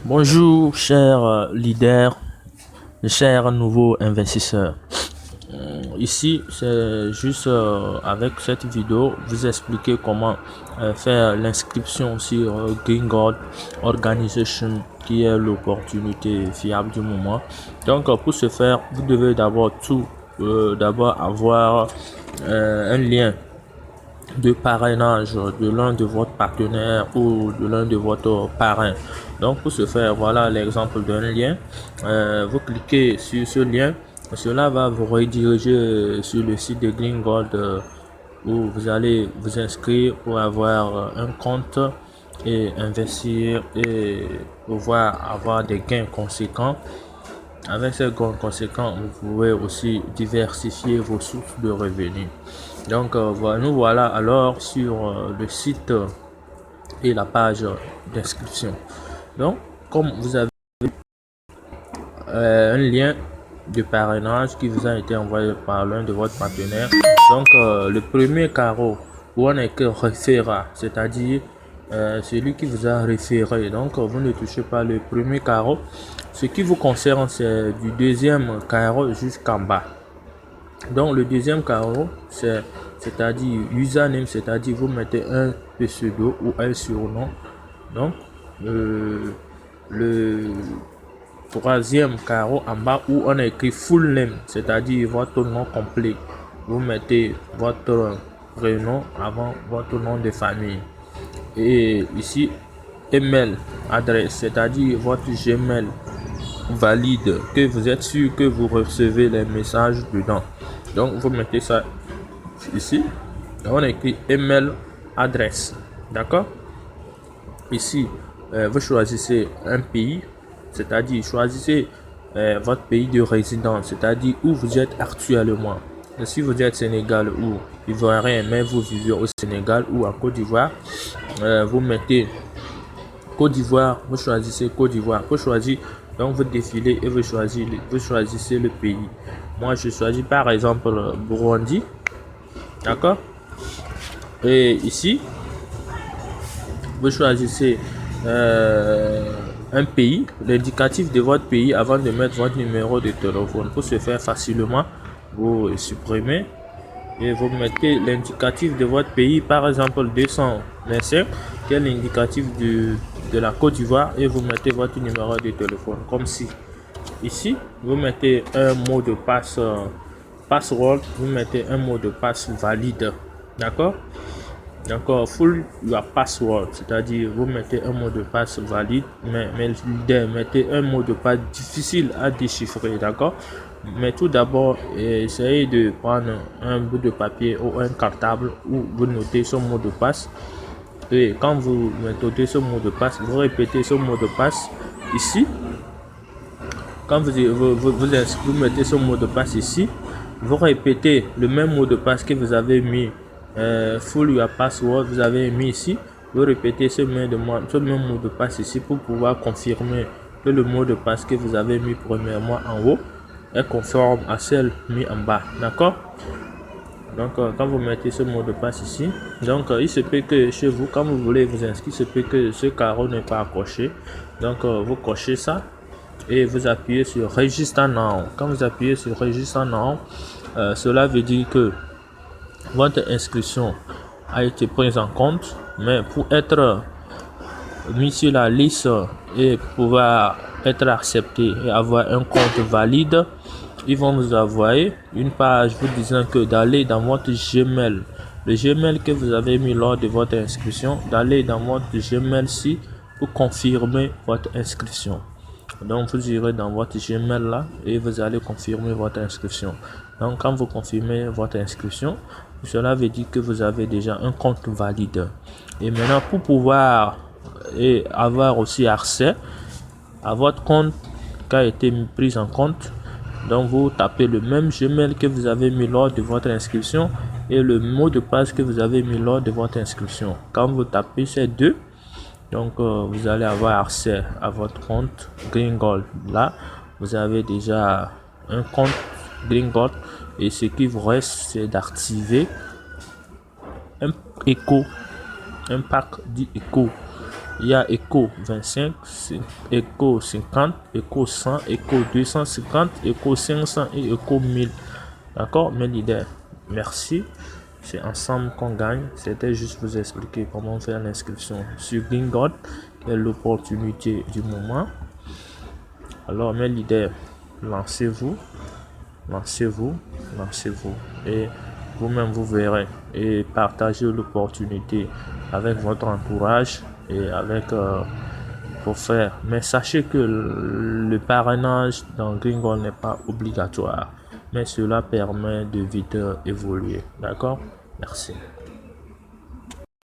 Bonjour, chers leaders, chers nouveaux investisseurs. Ici, c'est juste avec cette vidéo, vous expliquer comment faire l'inscription sur Green Gold Organization, qui est l'opportunité fiable du moment. Donc, pour ce faire, vous devez d'abord avoir un lien de parrainage de l'un de votre partenaire ou de l'un de votre parrain. Donc pour ce faire, voilà l'exemple d'un lien. Vous cliquez sur ce lien, cela va vous rediriger sur le site de Green Gold où vous allez vous inscrire pour avoir un compte et investir et pouvoir avoir des gains conséquents. Avec ces gains conséquents, vous pouvez aussi diversifier vos sources de revenus. Donc nous voilà alors sur le site et la page d'inscription. Donc comme vous avez un lien de parrainage qui vous a été envoyé par l'un de votre partenaire. Donc le premier carreau où on est que référat, c'est-à-dire celui qui vous a référé. Donc vous ne touchez pas le premier carreau. Ce qui vous concerne, c'est du deuxième carreau jusqu'en bas. Donc le deuxième carreau, c'est-à-dire username, c'est-à-dire vous mettez un pseudo ou un surnom. Donc le troisième carreau en bas où on a écrit full name, c'est-à-dire votre nom complet. Vous mettez votre prénom avant votre nom de famille. Et ici, email, adresse, c'est-à-dire votre Gmail valide, que vous êtes sûr que vous recevez les messages dedans. Donc vous mettez ça ici. On écrit email adresse. D'accord. Ici, vous choisissez un pays, c'est-à-dire choisissez votre pays de résidence, c'est-à-dire où vous êtes actuellement. Et si vous êtes Sénégal ou Ivoirien, mais vous vivez au Sénégal ou en Côte d'Ivoire, vous mettez Côte d'Ivoire, vous choisissez Côte d'Ivoire. Vous choisissez, donc vous défilez et vous choisissez le pays. Moi, je choisis par exemple Burundi. D'accord. Et ici, vous choisissez un pays, l'indicatif de votre pays avant de mettre votre numéro de téléphone. Pour ce faire facilement, vous supprimez et vous mettez l'indicatif de votre pays, par exemple 225, qui est l'indicatif de la Côte d'Ivoire, et vous mettez votre numéro de téléphone comme si. Ici, vous mettez un mot de passe password, vous mettez un mot de passe valide. D'accord. Donc full your password, c'est-à-dire vous mettez un mot de passe valide, mais mettez un mot de passe difficile à déchiffrer. D'accord. Mais tout d'abord, essayez de prendre un bout de papier ou un cartable où vous notez ce mot de passe. Et quand vous notez ce mot de passe, vous répétez ce mot de passe ici. Quand vous mettez ce mot de passe ici, vous répétez le même mot de passe que vous avez mis full your password, vous avez mis ici. Vous répétez ce même mot de passe ici pour pouvoir confirmer que le mot de passe que vous avez mis premièrement en haut est conforme à celle mis en bas. D'accord. Donc quand vous mettez ce mot de passe ici, donc il se peut que chez vous, quand vous voulez vous inscrire, il se peut que ce carreau n'est pas coché. Donc vous cochez ça et vous appuyez sur Register Now. Quand vous appuyez sur Register Now, cela veut dire que votre inscription a été prise en compte, mais pour être mis sur la liste et pouvoir être accepté et avoir un compte valide, ils vont vous envoyer une page vous disant que d'aller dans votre Gmail, le Gmail que vous avez mis lors de votre inscription, d'aller dans votre Gmail ci pour confirmer votre inscription. Donc vous irez dans votre Gmail là et vous allez confirmer votre inscription. Donc quand vous confirmez votre inscription, cela veut dire que vous avez déjà un compte valide. Et maintenant pour pouvoir avoir aussi accès à votre compte qui a été pris en compte, donc vous tapez le même Gmail que vous avez mis lors de votre inscription et le mot de passe que vous avez mis lors de votre inscription. Quand vous tapez ces deux, donc vous allez avoir accès à votre compte Green Gold. Là, vous avez déjà un compte Green Gold et ce qui vous reste, c'est d'activer un pack d'Eco. Il y a Eco 25, Eco 50, Eco 100, Eco 250, Eco 500 et Eco 1000. D'accord, mes leaders, merci. C'est ensemble qu'on gagne. C'était juste vous expliquer comment faire l'inscription sur Gringot, qui est l'opportunité du moment. Alors, mes leaders, lancez-vous, lancez-vous, lancez-vous. Et vous-même, vous verrez. Et partagez l'opportunité avec votre entourage et avec vos frères. Mais sachez que le parrainage dans Gringot n'est pas obligatoire. Mais cela permet de vite évoluer. D'accord? Merci.